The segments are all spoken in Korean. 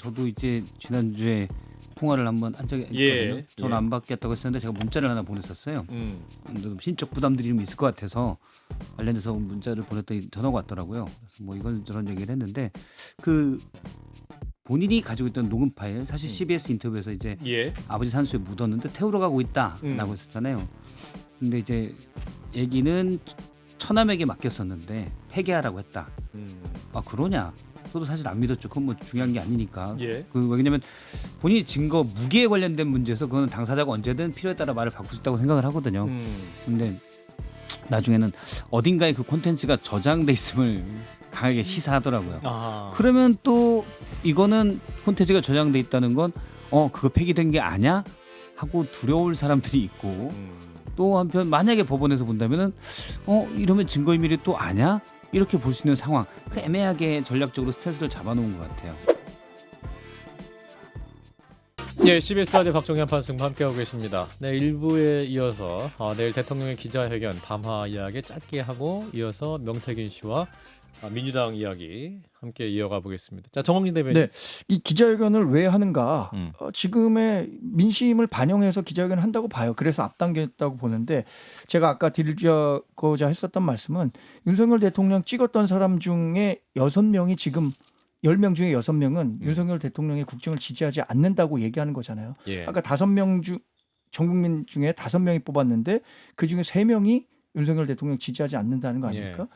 저도 이제 지난주에 통화를 한번 한 적이 예, 있거든요. 저는 예. 안 받겠다고 했었는데 제가 문자를 하나 보냈었어요. 근데 심적 부담들이 좀 있을 것 같아서 관련해서 문자를 보냈더니 전화가 왔더라고요. 그래서 뭐 이런저런 얘기를 했는데 그 본인이 가지고 있던 녹음 파일 사실 CBS 인터뷰에서 이제 예. 아버지 산소에 묻었는데 태우러 가고 있다라고 했었잖아요. 근데 이제 얘기는 처남에게 맡겼었는데 폐기하라고 했다. 아 그러냐? 저도 사실 안 믿었죠. 그건 뭐 중요한 게 아니니까. 예. 왜냐면 본인이 증거 무기에 관련된 문제에서 그거는 당사자가 언제든 필요에 따라 말을 바꿀 수 있다고 생각을 하거든요. 근데 나중에는 어딘가에 그 콘텐츠가 저장돼 있음을 강하게 시사하더라고요. 아. 그러면 또 이거는 콘텐츠가 저장돼 있다는 건 그거 폐기된 게 아냐? 하고 두려울 사람들이 있고 또 한편 만약에 법원에서 본다면은 이러면 증거인멸이 또 아냐? 이렇게 볼 수 있는 상황. 그 애매하게 전략적으로 스탠스를 잡아놓은 것 같아요. 예, CBS 라디오 박종현 판승과 함께하고 계십니다. 네, 1부에 이어서 내일 대통령의 기자회견 담화 이야기 짧게 하고 이어서 명태균 씨와 민주당 이야기 함께 이어가 보겠습니다. 자, 정홍진 대변인. 네, 이 기자회견을 왜 하는가? 지금의 민심을 반영해서 기자회견을 한다고 봐요. 그래서 앞당겼다고 보는데 제가 아까 드리고자 했었던 말씀은 윤석열 대통령 찍었던 사람 중에 6명이 지금 10명 중에 6명은 윤석열 대통령의 국정을 지지하지 않는다고 얘기하는 거잖아요. 예. 아까 5명 중 전 국민 중에 5명이 뽑았는데 그 중에 3명이 윤석열 대통령 지지하지 않는다는 거 아닙니까?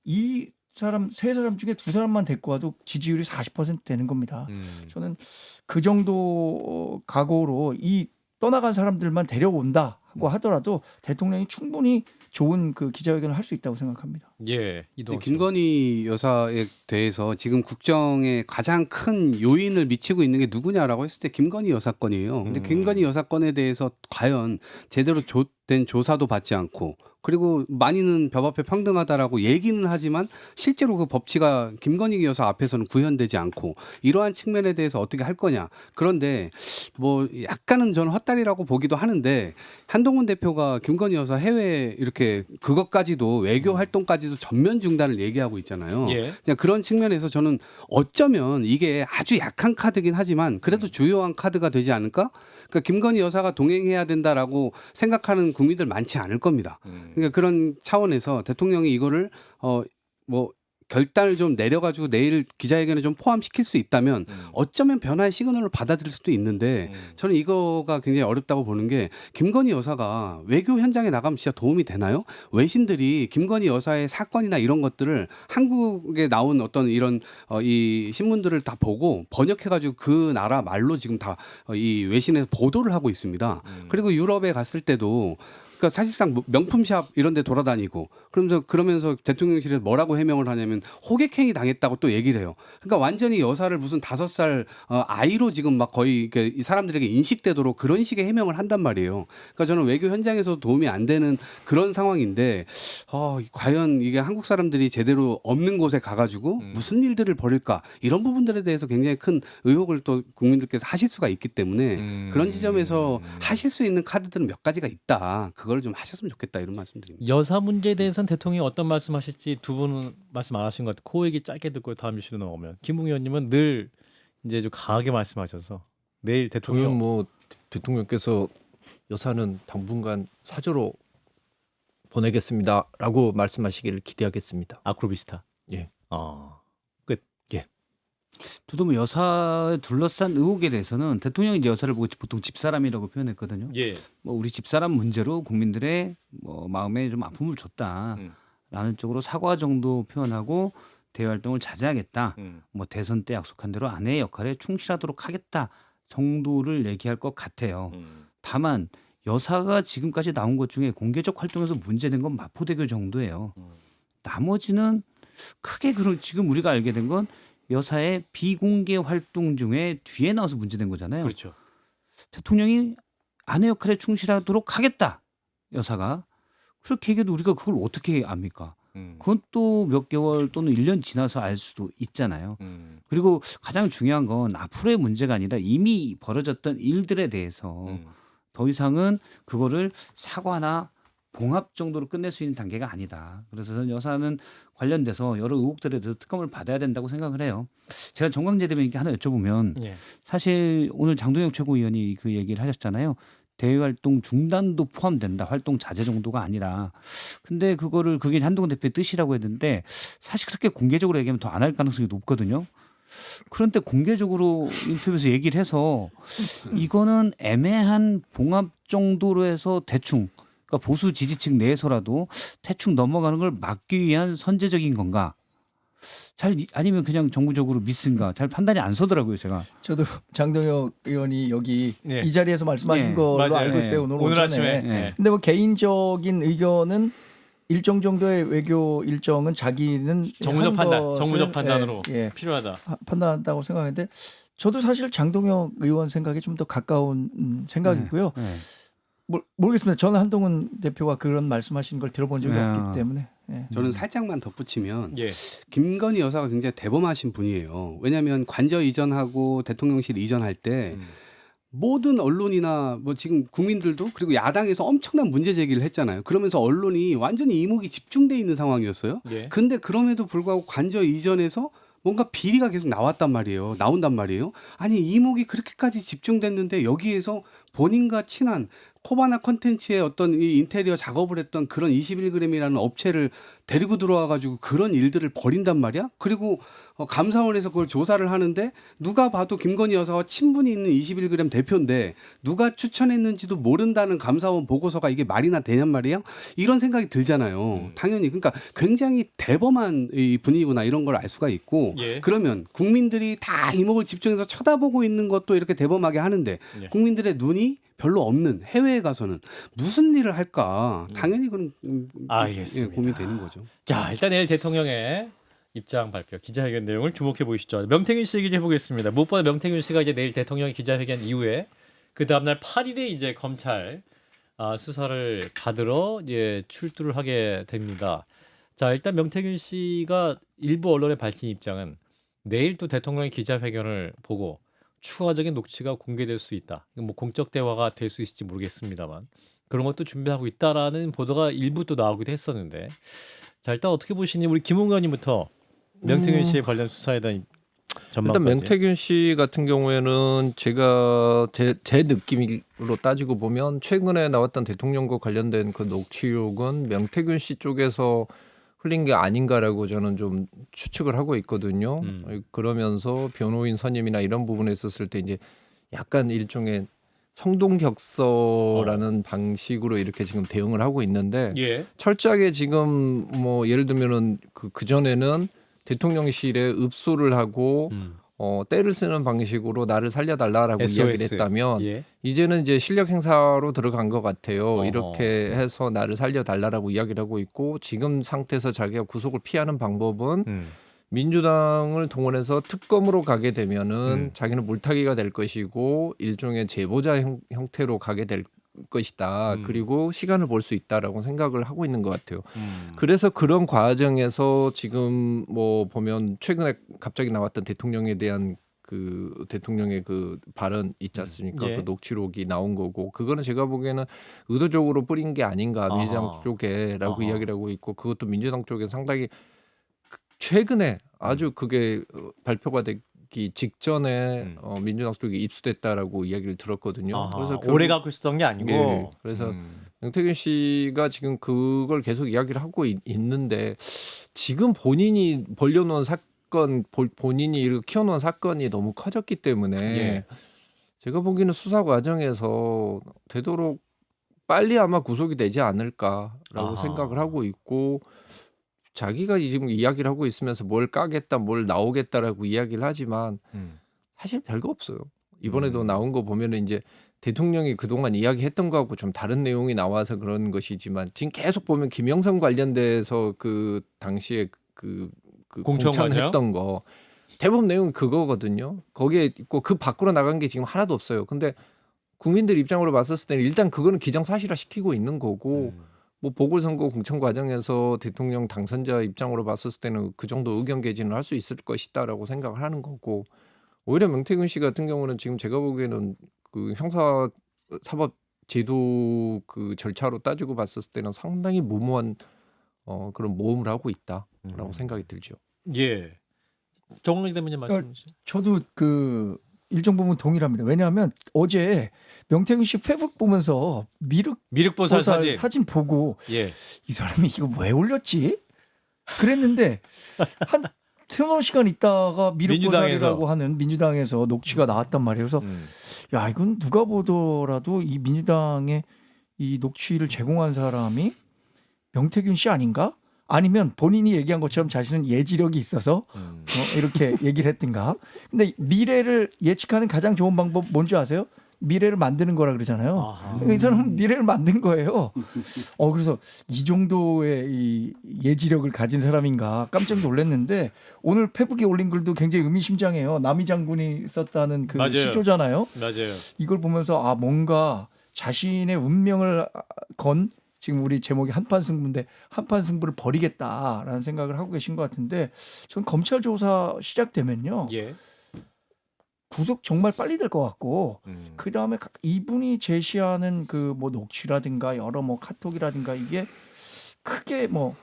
이 사람 3사람 중에 2사람만 데리고 와도 지지율이 40% 되는 겁니다. 저는 그 정도 각오로 이 떠나간 사람들만 데려온다 하고 하더라도 대통령이 충분히 좋은 그 기자회견을 할 수 있다고 생각합니다. 예. 이동욱 씨. 김건희 여사에 대해서 지금 국정에 가장 큰 요인을 미치고 있는 게 누구냐라고 했을 때 김건희 여사 건이에요. 근데 김건희 여사 건에 대해서 과연 제대로 된 조사도 받지 않고 그리고 많이는 법 앞에 평등하다라고 얘기는 하지만 실제로 그 법치가 김건희 여사 앞에서는 구현되지 않고 이러한 측면에 대해서 어떻게 할 거냐. 그런데 뭐 약간은 저는 헛다리라고 보기도 하는데 한동훈 대표가 김건희 여사 해외 이렇게 그것까지도 외교 활동까지도 전면 중단을 얘기하고 있잖아요. 예. 그냥 그런 측면에서 저는 어쩌면 이게 아주 약한 카드긴 하지만 그래도 주요한 카드가 되지 않을까? 그러니까 김건희 여사가 동행해야 된다라고 생각하는 국민들 많지 않을 겁니다. 그러니까 그런 차원에서 대통령이 이거를 뭐 결단을 좀 내려가지고 내일 기자회견에 좀 포함시킬 수 있다면 어쩌면 변화의 시그널로 받아들일 수도 있는데 저는 이거가 굉장히 어렵다고 보는 게 김건희 여사가 외교 현장에 나가면 진짜 도움이 되나요? 외신들이 김건희 여사의 사건이나 이런 것들을 한국에 나온 어떤 이런 이 신문들을 다 보고 번역해가지고 그 나라 말로 지금 다 이 외신에서 보도를 하고 있습니다. 그리고 유럽에 갔을 때도 그러니까 사실상 명품샵 이런 데 돌아다니고 그러면서 대통령실에서 뭐라고 해명을 하냐면 호객행위 당했다고 또 얘기를 해요. 그러니까 완전히 여사를 무슨 5살 아이로 지금 막 거의 이 사람들에게 인식되도록 그런 식의 해명을 한단 말이에요. 그러니까 저는 외교 현장에서도 도움이 안 되는 그런 상황인데 과연 이게 한국 사람들이 제대로 없는 곳에 가가지고 무슨 일들을 벌일까 이런 부분들에 대해서 굉장히 큰 의혹을 또 국민들께서 하실 수가 있기 때문에 그런 지점에서 하실 수 있는 카드들은 몇 가지가 있다. 그걸 좀 하셨으면 좋겠다 이런 말씀드립니다. 여사 문제에 대해서는 대통령이 어떤 말씀하실지 두 분은 말씀 안 하신 것 같아요. 그 얘기 짧게 듣고 다음 이슈로 넘어오면 김웅 의원님은 늘 이제 좀 강하게 말씀하셔서 내일 저는 대통령 뭐 대통령께서 여사는 당분간 사저로 보내겠습니다라고 말씀하시기를 기대하겠습니다. 아크로비스타. 예. 끝. 저도 뭐 여사에 둘러싼 의혹에 대해서는 대통령이 이제 여사를 보고 보통 집사람이라고 표현했거든요. 예. 뭐 우리 집사람 문제로 국민들의 뭐 마음에 좀 아픔을 줬다라는 쪽으로 사과 정도 표현하고 대외 활동을 자제하겠다. 뭐 대선 때 약속한 대로 아내의 역할에 충실하도록 하겠다 정도를 얘기할 것 같아요. 다만 여사가 지금까지 나온 것 중에 공개적 활동에서 문제된 건 마포대교 정도예요. 나머지는 크게 지금 우리가 알게 된 건 여사의 비공개 활동 중에 뒤에 나와서 문제된 거잖아요. 그렇죠. 대통령이 아내 역할에 충실하도록 하겠다. 여사가. 그렇게 얘기해도 우리가 그걸 어떻게 압니까? 그건 또 몇 개월 또는 1년 지나서 알 수도 있잖아요. 그리고 가장 중요한 건 앞으로의 문제가 아니라 이미 벌어졌던 일들에 대해서 더 이상은 그거를 사과나 봉합 정도로 끝낼 수 있는 단계가 아니다. 그래서 저는 여사는 관련돼서 여러 의혹들에 대해서 특검을 받아야 된다고 생각을 해요. 제가 정광재 대변인께 하나 여쭤보면 예. 사실 오늘 장동혁 최고위원이 그 얘기를 하셨잖아요. 대외 활동 중단도 포함된다. 활동 자제 정도가 아니라. 근데 그게 한동훈 대표의 뜻이라고 했는데 사실 그렇게 공개적으로 얘기하면 더 안 할 가능성이 높거든요. 그런데 공개적으로 인터뷰에서 얘기를 해서 이거는 애매한 봉합 정도로 해서 대충 그러니까 보수 지지층 내에서라도 대충 넘어가는 걸 막기 위한 선제적인 건가? 아니면 그냥 정부적으로 미스인가? 잘 판단이 안 서더라고요, 제가. 저도 장동혁 의원이 여기 예. 이 자리에서 말씀하신 예. 걸로 맞아요. 알고 있어요. 예. 오늘 아침에. 예. 예. 근데 뭐 개인적인 의견은 일정 정도의 외교 일정은 자기는 정무적 한 판단, 것을, 정무적 판단으로 예, 필요하다. 판단한다고 생각하는데 저도 사실 장동혁 의원 생각에 좀 더 가까운 생각이고요. 네. 모르겠습니다. 저는 한동훈 대표가 그런 말씀하신 걸 들어본 적이 네. 없기 때문에. 예. 저는 살짝만 덧붙이면 예. 김건희 여사가 굉장히 대범하신 분이에요. 왜냐하면 관저 이전하고 대통령실 이전할 때 모든 언론이나 뭐 지금 국민들도 그리고 야당에서 엄청난 문제 제기를 했잖아요. 그러면서 언론이 완전히 이목이 집중돼 있는 상황이었어요. 예. 근데 그럼에도 불구하고 관저 이전에서 뭔가 비리가 계속 나온단 말이에요. 아니 이목이 그렇게까지 집중됐는데 여기에서 본인과 친한 코바나 컨텐츠의 어떤 이 인테리어 작업을 했던 그런 21g이라는 업체를 데리고 들어와 가지고 그런 일들을 벌인단 말이야. 그리고 감사원에서 그걸 조사를 하는데 누가 봐도 김건희 여사와 친분이 있는 21g 대표인데 누가 추천했는지도 모른다는 감사원 보고서가 이게 말이나 되냔 말이에요. 이런 생각이 들잖아요. 당연히 그러니까 굉장히 대범한 이 분위기구나 이런 걸 알 수가 있고 예. 그러면 국민들이 다 이목을 집중해서 쳐다보고 있는 것도 이렇게 대범하게 하는데 예. 국민들의 눈이 별로 없는 해외에 가서는 무슨 일을 할까? 당연히 그런 알겠습니다. 고민이 되는 거죠. 자, 일단 내일 대통령의 입장 발표, 기자회견 내용을 주목해 보시죠. 명태균 씨 얘기 해보겠습니다. 무엇보다 명태균 씨가 이제 내일 대통령의 기자회견 이후에 그 다음날 8일에 이제 검찰 수사를 받으러 이제 출두를 하게 됩니다. 자, 일단 명태균 씨가 일부 언론에 밝힌 입장은 내일 또 대통령의 기자회견을 보고 추가적인 녹취가 공개될 수 있다. 뭐 공적 대화가 될 수 있을지 모르겠습니다만 그런 것도 준비하고 있다라는 보도가 일부 또 나오기도 했었는데 자 일단 어떻게 보시니 우리 김 의원님부터 명태균 씨의 관련 수사에 대한 전망까지. 일단 명태균 씨 같은 경우에는 제가 제 느낌으로 따지고 보면 최근에 나왔던 대통령과 관련된 그 녹취록은 명태균 씨 쪽에서 흘린 게 아닌가라고 저는 좀 추측을 하고 있거든요. 그러면서 변호인 선임이나 이런 부분에 있었을 때 이제 약간 일종의 성동격서라는 방식으로 이렇게 지금 대응을 하고 있는데 예. 철저하게 지금 뭐 예를 들면은 그 전에는 대통령실에 읍소를 하고 때를 쓰는 방식으로 나를 살려달라라고 SOS. 이야기를 했다면 예. 이제는 이제 실력 행사로 들어간 것 같아요. 어허. 이렇게 해서 나를 살려달라라고 이야기를 하고 있고 지금 상태에서 자기가 구속을 피하는 방법은 민주당을 동원해서 특검으로 가게 되면은 자기는 물타기가 될 것이고 일종의 제보자 형태로 가게 될 것이다. 그리고 시간을 벌 수 있다라고 생각을 하고 있는 것 같아요. 그래서 그런 과정에서 지금 뭐 보면 최근에 갑자기 나왔던 대통령에 대한 그 대통령의 그 발언 있지 않습니까? 예. 그 녹취록이 나온 거고 그거는 제가 보기에는 의도적으로 뿌린 게 아닌가 민주당 쪽에라고 이야기를 하고 있고 그것도 민주당 쪽에 상당히 최근에 아주 그게 발표가 되기 직전에 민주당 쪽에 입수됐다라고 이야기를 들었거든요. 그래서 오래 갖고 있었던 게 아니고. 예, 그래서 명태균 씨가 지금 그걸 계속 이야기를 하고 있는데 지금 본인이 벌려놓은 사건, 본인이 이렇게 키워놓은 사건이 너무 커졌기 때문에 예. 제가 보기에는 수사 과정에서 되도록 빨리 아마 구속이 되지 않을까라고 생각을 하고 있고 자기가 지금 이야기를 하고 있으면서 뭘 까겠다, 뭘 나오겠다라고 이야기를 하지만 사실 별거 없어요. 이번에도 나온 거 보면은 이제 대통령이 그동안 이야기했던 거하고 좀 다른 내용이 나와서 그런 것이지만 지금 계속 보면 김영삼 관련돼서 그 당시에 그 공천했던 거 대부분 내용이 그거거든요. 거기에 있고 그 밖으로 나간 게 지금 하나도 없어요. 근데 국민들 입장으로 봤었을 때는 일단 그거는 기정사실화 시키고 있는 거고 뭐 보궐선거 공천 과정에서 대통령 당선자 입장으로 봤었을 때는 그 정도 의견 개진을 할 수 있을 것이다라고 생각을 하는 거고 오히려 명태균 씨 같은 경우는 지금 제가 보기에는 그 형사 사법 제도 그 절차로 따지고 봤었을 때는 상당히 무모한 그런 모험을 하고 있다라고 생각이 들죠. 예. 정은희 대변인 말씀 주시죠. 저도 그 일정 부분 동일합니다. 왜냐하면 어제 명태균 씨 페북 보면서 미륵보살 사진. 사진 보고 예. 이 사람이 이거 왜 올렸지? 그랬는데 한 세너 시간 있다가 미륵보살이라고 하는 민주당에서 녹취가 나왔단 말이에요. 그래서 야 이건 누가 보더라도 이 민주당의 이 녹취를 제공한 사람이 명태균 씨 아닌가? 아니면 본인이 얘기한 것처럼 자신은 예지력이 있어서 이렇게 얘기를 했든가. 근데 미래를 예측하는 가장 좋은 방법 뭔지 아세요? 미래를 만드는 거라 그러잖아요. 아하. 이 사람은 미래를 만든 거예요. 그래서 이 정도의 이 예지력을 가진 사람인가 깜짝 놀랐는데 오늘 페북에 올린 글도 굉장히 의미심장해요. 남이 장군이 썼다는 그 맞아요. 시조잖아요. 맞아요. 이걸 보면서 뭔가 자신의 운명을 건 지금 우리 제목이 한판 승부인데 한판 승부를 벌이겠다라는 생각을 하고 계신 것 같은데 전 검찰 조사 시작되면요. 예. 구속 정말 빨리 될 것 같고 그 다음에 이분이 제시하는 그 뭐 녹취라든가 여러 뭐 카톡이라든가 이게 크게 뭐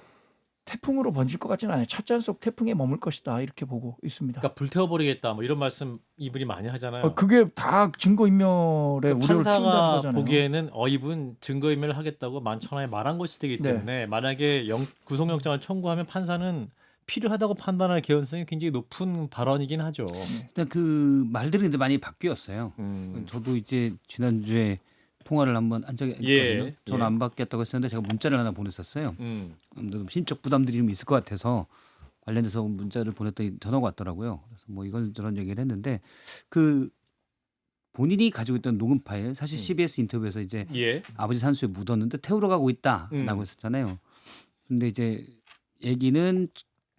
태풍으로 번질 것 같지는 않아요. 찻잔 속 태풍에 머물 것이다 이렇게 보고 있습니다. 그러니까 불태워버리겠다 뭐 이런 말씀 이분이 많이 하잖아요. 그게 다 증거인멸의 우려를 키운다는 판사가 거잖아요. 보기에는 이분 증거인멸을 하겠다고 만천하에 말한 것이 되기 네. 때문에 만약에 구속영장을 청구하면 판사는 필요하다고 판단할 개연성이 굉장히 높은 발언이긴 하죠. 일단 그 말들이 근데 많이 바뀌었어요. 저도 이제 지난주에 통화를 한번 한 적이 예, 있거든요. 저는 예. 안 받겠다고 했었는데 제가 문자를 하나 보냈었어요. 아무래도 심적 부담들이 좀 있을 것 같아서 관련돼서 문자를 보냈더니 전화가 왔더라고요. 그래서 뭐 이런저런 얘기를 했는데 그 본인이 가지고 있던 녹음 파일 사실 CBS 인터뷰에서 이제 예. 아버지 산수에 묻었는데 태우러 가고 있다라고 했었잖아요. 근데 이제 얘기는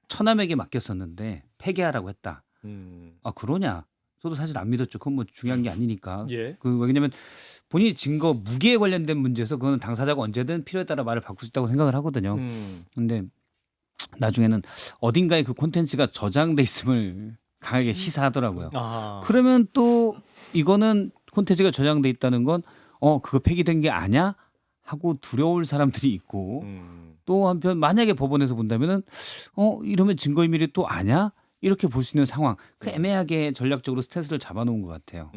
처남에게 맡겼었는데 폐기하라고 했다. 그러냐? 저도 사실 안 믿었죠. 그건 뭐 중요한 게 아니니까. 예. 왜냐면 본인이 증거 무기에 관련된 문제에서 그거는 당사자가 언제든 필요에 따라 말을 바꿀 수 있다고 생각을 하거든요. 근데 나중에는 어딘가에 그 콘텐츠가 저장돼 있음을 강하게 시사하더라고요. 그러면 또 이거는 콘텐츠가 저장돼 있다는 건 그거 폐기된 게 아냐? 하고 두려울 사람들이 있고 또 한편 만약에 법원에서 본다면은 이러면 증거인멸이 또 아냐? 이렇게 볼 수 있는 상황. 그 애매하게 전략적으로 스탠스를 잡아놓은 것 같아요.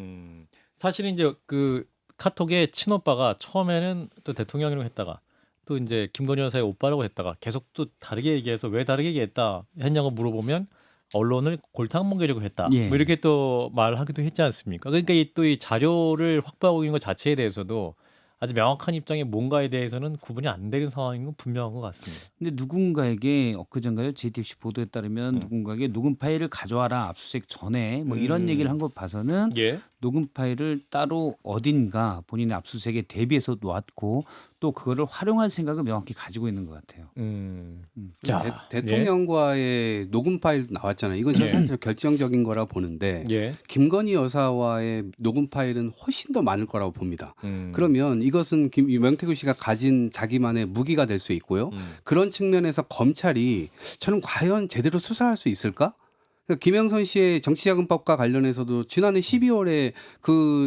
사실은 이제 그 카톡에 친오빠가 처음에는 또 대통령이라고 했다가 또 이제 김건희 여사의 오빠라고 했다가 계속 또 다르게 얘기해서 왜 다르게 했냐고 물어보면 언론을 골탕 먹이려고 했다. 예. 뭐 이렇게 또 말하기도 했지 않습니까? 그러니까 또 이 자료를 확보하고 있는 것 자체에 대해서도 아주 명확한 입장이 뭔가에 대해서는 구분이 안 되는 상황인 건 분명한 것 같습니다. 근데 누군가에게 엊그젠가요 JTBC 보도에 따르면 누군가에게 녹음 파일을 가져와라 압수수색 전에 뭐 이런 얘기를 한 것 봐서는 예. 녹음 파일을 따로 어딘가 본인의 압수수색에 대비해서 놓았고 또 그거를 활용할 생각을 명확히 가지고 있는 것 같아요. 자, 대통령과의 녹음 파일 나왔잖아요. 이건 예. 사실 결정적인 거라 보는데 예. 김건희 여사와의 녹음 파일은 훨씬 더 많을 거라고 봅니다. 그러면 이것은 명태균 씨가 가진 자기만의 무기가 될 수 있고요. 그런 측면에서 검찰이 저는 과연 제대로 수사할 수 있을까? 김영선 씨의 정치자금법과 관련해서도 지난해 12월에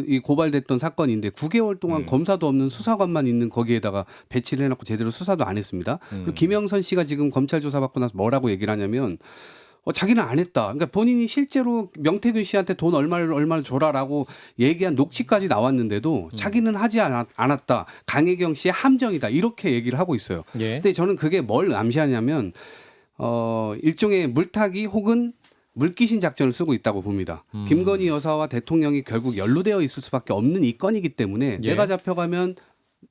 이 고발됐던 사건인데 9개월 동안 검사도 없는 수사관만 있는 거기에다가 배치를 해놓고 제대로 수사도 안 했습니다. 그 김영선 씨가 지금 검찰 조사받고 나서 뭐라고 얘기를 하냐면 자기는 안 했다. 그러니까 본인이 실제로 명태균 씨한테 돈 얼마를 줘라라고 얘기한 녹취까지 나왔는데도 자기는 하지 않았다. 강혜경 씨의 함정이다. 이렇게 얘기를 하고 있어요. 예. 근데 저는 그게 뭘 암시하냐면 일종의 물타기 혹은 물귀신 작전을 쓰고 있다고 봅니다. 김건희 여사와 대통령이 결국 연루되어 있을 수밖에 없는 이 건이기 때문에 예. 내가 잡혀가면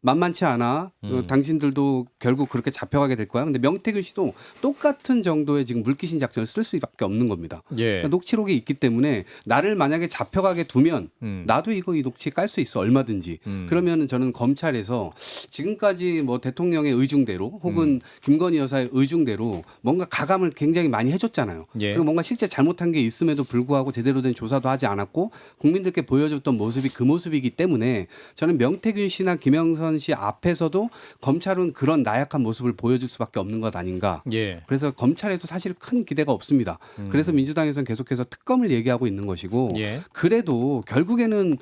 만만치 않아. 당신들도 결국 그렇게 잡혀가게 될 거야. 근데 명태균 씨도 똑같은 정도의 지금 물귀신 작전을 쓸 수밖에 없는 겁니다. 예. 그러니까 녹취록이 있기 때문에 나를 만약에 잡혀가게 두면 나도 이 녹취 깔 수 있어 얼마든지. 그러면은 저는 검찰에서 지금까지 뭐 대통령의 의중대로 혹은 김건희 여사의 의중대로 뭔가 가감을 굉장히 많이 해줬잖아요. 예. 그리고 뭔가 실제 잘못한 게 있음에도 불구하고 제대로 된 조사도 하지 않았고 국민들께 보여줬던 모습이 그 모습이기 때문에 저는 명태균 씨나 김영선 김경선 씨 앞에서도 검찰은 그런 나약한 모습을 보여줄 수밖에 없는 것 아닌가. 예. 그래서 검찰에도 사실 큰 기대가 없습니다. 그래서 민주당에서는 계속해서 특검을 얘기하고 있는 것이고 예. 그래도 결국에는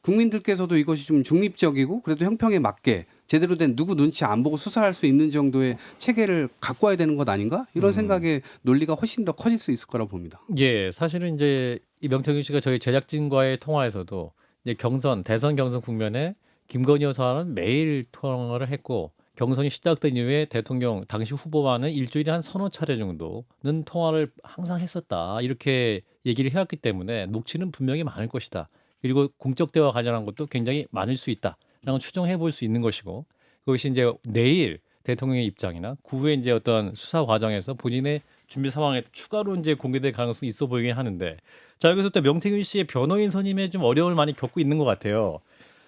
국민들께서도 이것이 좀 중립적이고 그래도 형평에 맞게 제대로 된 누구 눈치 안 보고 수사할 수 있는 정도의 체계를 갖고 와야 되는 것 아닌가? 이런 생각의 논리가 훨씬 더 커질 수 있을 거라고 봅니다. 예, 사실은 이제 이 명태균 씨가 저희 제작진과의 통화에서도 이제 대선 경선 국면에 김건희 여사와는 매일 통화를 했고 경선이 시작된 이후에 대통령 당시 후보와는 일주일에 한 서너 차례 정도는 통화를 항상 했었다. 이렇게 얘기를 해왔기 때문에 녹취는 분명히 많을 것이다. 그리고 공적 대화 관련한 것도 굉장히 많을 수 있다. 라고 추정해 볼 수 있는 것이고 그것이 이제 내일 대통령의 입장이나 구후에 이제 어떤 수사 과정에서 본인의 준비 상황에 추가로 이제 공개될 가능성이 있어 보이긴 하는데 자 여기서 또 명태균 씨의 변호인 선임에 좀 어려움을 많이 겪고 있는 것 같아요.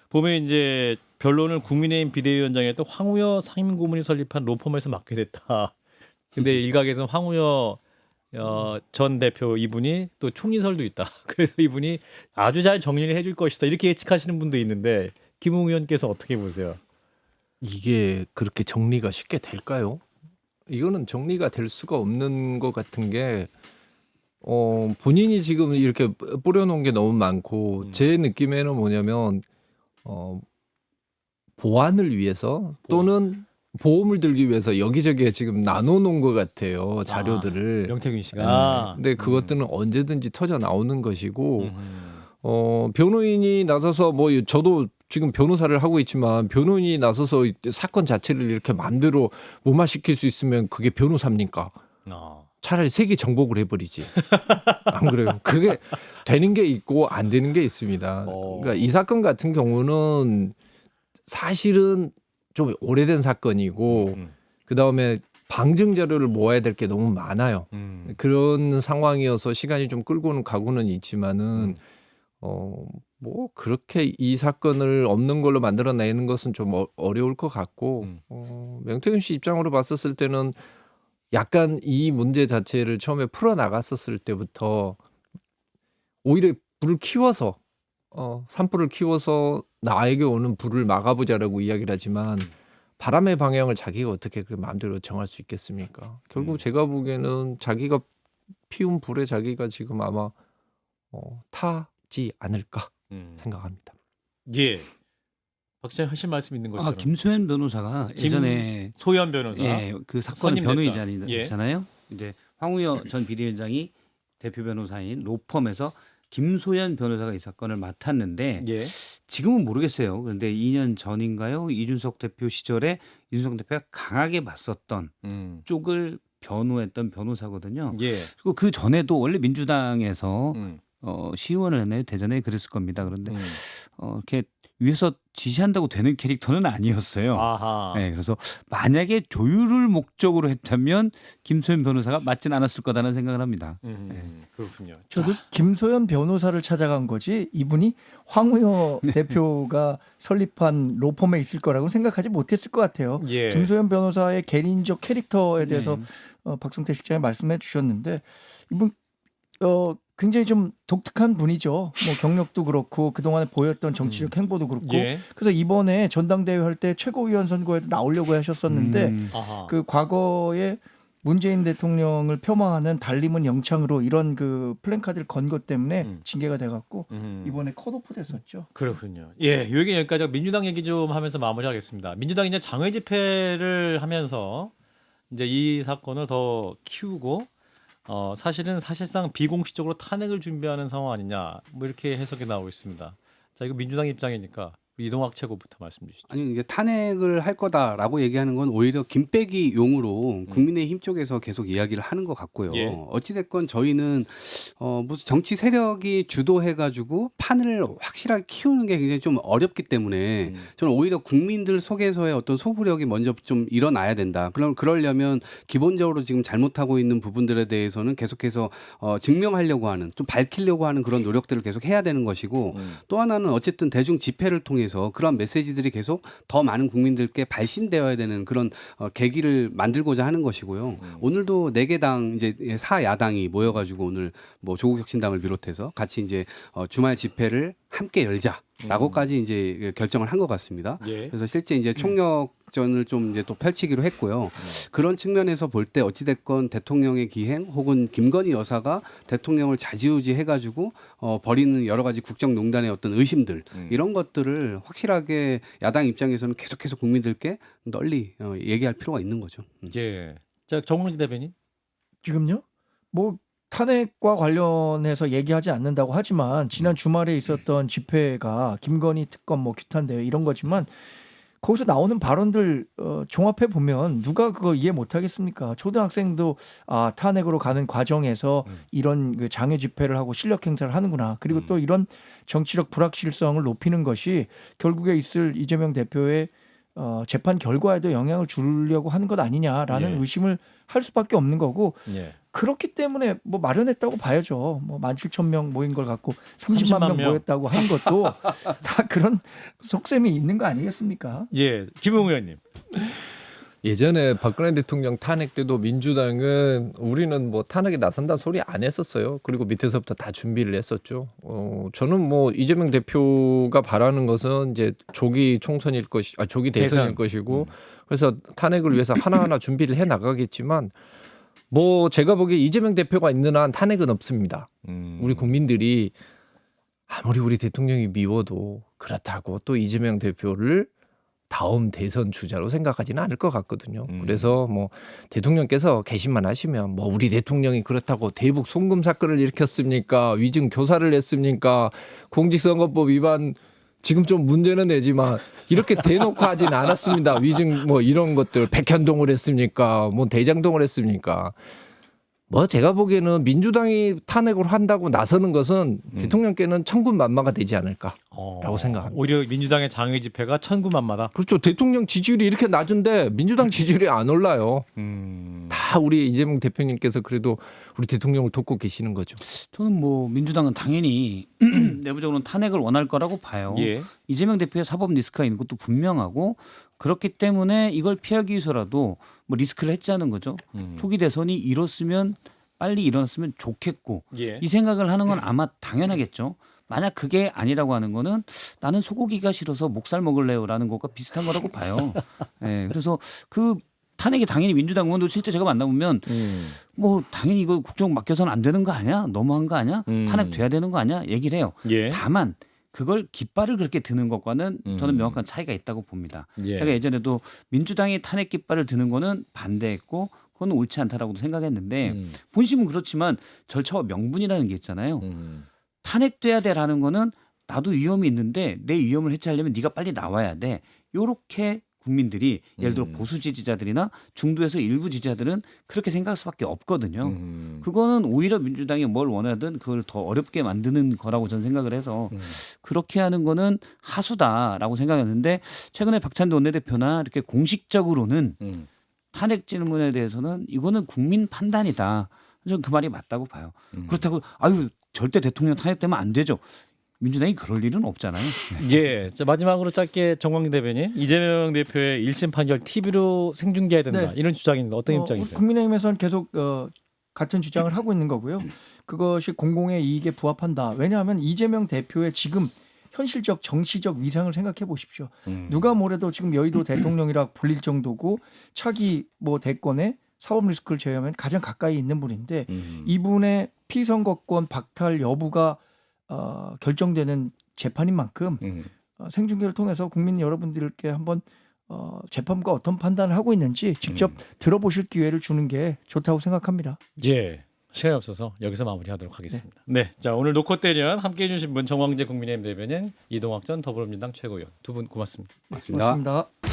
보면 이제 변론을 국민의힘 비대위원장이었던 황우여 상임고문이 설립한 로펌에서 맡게 됐다. 근데 일각에서는 황우여 전 대표 이분이 또 총리설도 있다. 그래서 이분이 아주 잘 정리를 해줄 것이다. 이렇게 예측하시는 분도 있는데 김웅 의원께서 어떻게 보세요? 이게 그렇게 정리가 쉽게 될까요? 이거는 정리가 될 수가 없는 것 같은 게 본인이 지금 이렇게 뿌려놓은 게 너무 많고 제 느낌에는 뭐냐면 보안을 위해서 또는 보험을 들기 위해서 여기저기에 지금 나눠놓은 것 같아요. 자료들을. 명태균 씨가. 근데 그것들은 언제든지 터져 나오는 것이고 변호인이 나서서 뭐 저도 지금 변호사를 하고 있지만 변호인이 나서서 사건 자체를 이렇게 마음대로 무마시킬 수 있으면 그게 변호사입니까? 차라리 세계 정복을 해버리지. 안 그래요? 그게 되는 게 있고 안 되는 게 있습니다. 그러니까 이 사건 같은 경우는 사실은 좀 오래된 사건이고 그다음에 방증 자료를 모아야 될 게 너무 많아요. 그런 상황이어서 시간이 좀 끌고는 가고는 있지만은 뭐 그렇게 이 사건을 없는 걸로 만들어내는 것은 좀 어려울 것 같고 명태균 씨 입장으로 봤었을 때는 약간 이 문제 자체를 처음에 풀어 나갔었을 때부터 오히려 불을 키워서 산불을 키워서 나에게 오는 불을 막아보자라고 이야기를 하지만 바람의 방향을 자기가 어떻게 그 마음대로 정할 수 있겠습니까? 결국 제가 보기에는 자기가 피운 불에 자기가 지금 아마 타지 않을까 생각합니다. 예. 박사님 하신 말씀 있는 것처럼. 김소연 변호사가 예전에 소연 변호사. 그 사건의 선임됐다. 변호인이잖아요. 이제 황우여 전 비대위원장이 대표 변호사인 로펌에서 김소연 변호사가 이 사건을 맡았는데 예. 지금은 모르겠어요. 그런데 2년 전인가요? 이준석 대표 시절에 이준석 대표가 강하게 맞섰던 쪽을 변호했던 변호사거든요. 예. 그리고 그 전에도 원래 민주당에서 시의원을 했나요? 대전에 그랬을 겁니다. 그런데 이렇게 위에서 지시한다고 되는 캐릭터는 아니었어요. 아하. 네, 그래서 만약에 조율을 목적으로 했다면 김소연 변호사가 맞진 않았을 거다는 생각을 합니다. 그렇군요. 저도 김소연 변호사를 찾아간 거지 이분이 황우여 대표가 설립한 로펌에 있을 거라고 생각하지 못했을 것 같아요. 예. 김소연 변호사의 개인적 캐릭터에 대해서 박성태 실장이 말씀해 주셨는데 이분 굉장히 좀 독특한 분이죠. 뭐 경력도 그렇고 그동안에 보였던 정치적 행보도 그렇고 예. 그래서 이번에 전당대회 할 때 최고위원 선거에도 나오려고 하셨었는데 아하. 그 과거에 문재인 대통령을 폄하하는 달림은 영창으로 이런 그 플랜카드를 건 것 때문에 징계가 돼갖고 이번에 컷오프 됐었죠. 그렇군요. 예, 요 얘기 여기까지 하고 민주당 얘기 좀 하면서 마무리하겠습니다. 민주당이 이제 장외 집회를 하면서 이제 이 사건을 더 키우고 사실상 비공식적으로 탄핵을 준비하는 상황 아니냐 뭐 이렇게 해석이 나오고 있습니다. 자 이거 민주당 입장이니까 이동학 최고부터 말씀 주시죠. 아니 이게 탄핵을 할 거다라고 얘기하는 건 오히려 김빼기 용으로 국민의힘 쪽에서 계속 이야기를 하는 것 같고요. 예. 어찌됐건 저희는 무슨 정치 세력이 주도해가지고 판을 확실하게 키우는 게 굉장히 좀 어렵기 때문에 저는 오히려 국민들 속에서의 어떤 소구력이 먼저 좀 일어나야 된다. 그러려면 기본적으로 지금 잘못하고 있는 부분들에 대해서는 계속해서 증명하려고 하는 좀 밝히려고 하는 그런 노력들을 계속 해야 되는 것이고 또 하나는 어쨌든 대중 집회를 통해서 통해서 그런 메시지들이 계속 더 많은 국민들께 발신되어야 되는 그런 계기를 만들고자 하는 것이고요. 오늘도 4개 당 이제 4야당이 모여가지고 오늘 뭐 조국혁신당을 비롯해서 같이 이제 주말 집회를 함께 열자라고까지 이제 결정을 한 것 같습니다. 예. 그래서 실제 이제 총력전을 좀 이제 또 펼치기로 했고요. 그런 측면에서 볼 때 어찌됐건 대통령의 기행 혹은 김건희 여사가 대통령을 좌지우지해가지고 벌이는 여러 가지 국정농단의 어떤 의심들 이런 것들을 확실하게 야당 입장에서는 계속해서 국민들께 널리 얘기할 필요가 있는 거죠. 예. 자, 정몽지 대변인. 지금요? 뭐 탄핵과 관련해서 얘기하지 않는다고 하지만 지난 주말에 있었던 집회가 김건희 특검 뭐 규탄 대회 이런 거지만 거기서 나오는 발언들 종합해 보면 누가 그걸 이해 못 하겠습니까? 초등학생도 탄핵으로 가는 과정에서 이런 그 장외 집회를 하고 실력 행사를 하는구나. 그리고 또 이런 정치적 불확실성을 높이는 것이 결국에 있을 이재명 대표의 재판 결과에도 영향을 주려고 하는 것 아니냐라는 예. 의심을 할 수밖에 없는 거고 예. 그렇기 때문에 뭐 마련했다고 봐야죠. 뭐 17,000명 모인 걸 갖고 30만 명 모였다고 하는 것도 다 그런 속셈이 있는 거 아니겠습니까? 예. 김용우 의원님. 예전에 박근혜 대통령 탄핵 때도 민주당은 우리는 뭐 탄핵에 나선다 소리 안 했었어요. 그리고 밑에서부터 다 준비를 했었죠. 저는 뭐 이재명 대표가 바라는 것은 이제 조기 총선일 것이, 조기 대선일 것이고, 그래서 탄핵을 위해서 하나하나 준비를 해 나가겠지만, 뭐 제가 보기에 이재명 대표가 있는 한 탄핵은 없습니다. 우리 국민들이 아무리 우리 대통령이 미워도 그렇다고 또 이재명 대표를 다음 대선 주자로 생각하지는 않을 것 같거든요. 그래서 뭐 대통령께서 개심만 하시면 뭐 우리 대통령이 그렇다고 대북 송금 사건을 일으켰습니까? 위증 교사를 했습니까? 공직선거법 위반 지금 좀 문제는 내지만 이렇게 대놓고 하진 않았습니다. 위증 뭐 이런 것들 백현동을 했습니까? 뭐 대장동을 했습니까? 뭐 제가 보기에는 민주당이 탄핵을 한다고 나서는 것은 대통령께는 천군만마가 되지 않을까라고 생각합니다. 오히려 민주당의 장외 집회가 천군만마다. 그렇죠. 대통령 지지율이 이렇게 낮은데 민주당 지지율이 안 올라요. 다 우리 이재명 대표님께서 그래도 우리 대통령을 돕고 계시는 거죠. 저는 뭐 민주당은 당연히 내부적으로는 탄핵을 원할 거라고 봐요. 예. 이재명 대표의 사법 리스크가 있는 것도 분명하고 그렇기 때문에 이걸 피하기 위해서라도 뭐 리스크를 했자는 거죠. 초기 대선이 이뤘으면 빨리 일어났으면 좋겠고 예. 이 생각을 하는 건 아마 당연하겠죠. 만약 그게 아니라고 하는 거는 나는 소고기가 싫어서 목살 먹을래요라는 것과 비슷한 거라고 봐요. 예, 그래서 그 탄핵이 당연히 민주당 의원도 실제 제가 만나보면 뭐 당연히 이거 국정 맡겨서는 안 되는 거 아니야? 너무한 거 아니야? 탄핵 돼야 되는 거 아니야? 얘기를 해요. 예. 다만 그걸 깃발을 그렇게 드는 것과는 저는 명확한 차이가 있다고 봅니다. 예. 제가 예전에도 민주당이 탄핵 깃발을 드는 거는 반대했고 그건 옳지 않다라고도 생각했는데 본심은 그렇지만 절차와 명분이라는 게 있잖아요. 탄핵돼야 돼라는 거는 나도 위험이 있는데 내 위험을 해체하려면 네가 빨리 나와야 돼. 요렇게 국민들이 예를 들어 보수 지지자들이나 중도에서 일부 지지자들은 그렇게 생각할 수밖에 없거든요. 그거는 오히려 민주당이 뭘 원하든 그걸 더 어렵게 만드는 거라고 저는 생각을 해서 그렇게 하는 거는 하수다라고 생각했는데 최근에 박찬대 원내대표나 이렇게 공식적으로는 탄핵 질문에 대해서는 이거는 국민 판단이다. 저는 그 말이 맞다고 봐요. 그렇다고 절대 대통령 탄핵되면 안 되죠. 민주당이 그럴 일은 없잖아요. 예. 자, 마지막으로 짧게 정광진 대변인, 이재명 대표의 1심 판결 TV로 생중계해야 된다. 네. 이런 주장인데 어떤 입장이세요? 국민의힘에서는 계속 같은 주장을 하고 있는 거고요. 그것이 공공의 이익에 부합한다. 왜냐하면 이재명 대표의 지금 현실적 정치적 위상을 생각해 보십시오. 누가 뭐래도 지금 여의도 대통령이라 불릴 정도고 차기 뭐 대권에 사법 리스크를 제외하면 가장 가까이 있는 분인데 이분의 피선거권 박탈 여부가 결정되는 재판인 만큼 생중계를 통해서 국민 여러분들께 한번 재판부가 어떤 판단을 하고 있는지 직접 들어보실 기회를 주는 게 좋다고 생각합니다. 예. 시간이 없어서 여기서 마무리하도록 하겠습니다. 네. 자, 오늘 놓고 때련 함께해 주신 분 정광재 국민의힘 대변인, 이동학 전 더불어민주당 최고위원 두 분 고맙습니다. 맞습니다. 고맙습니다.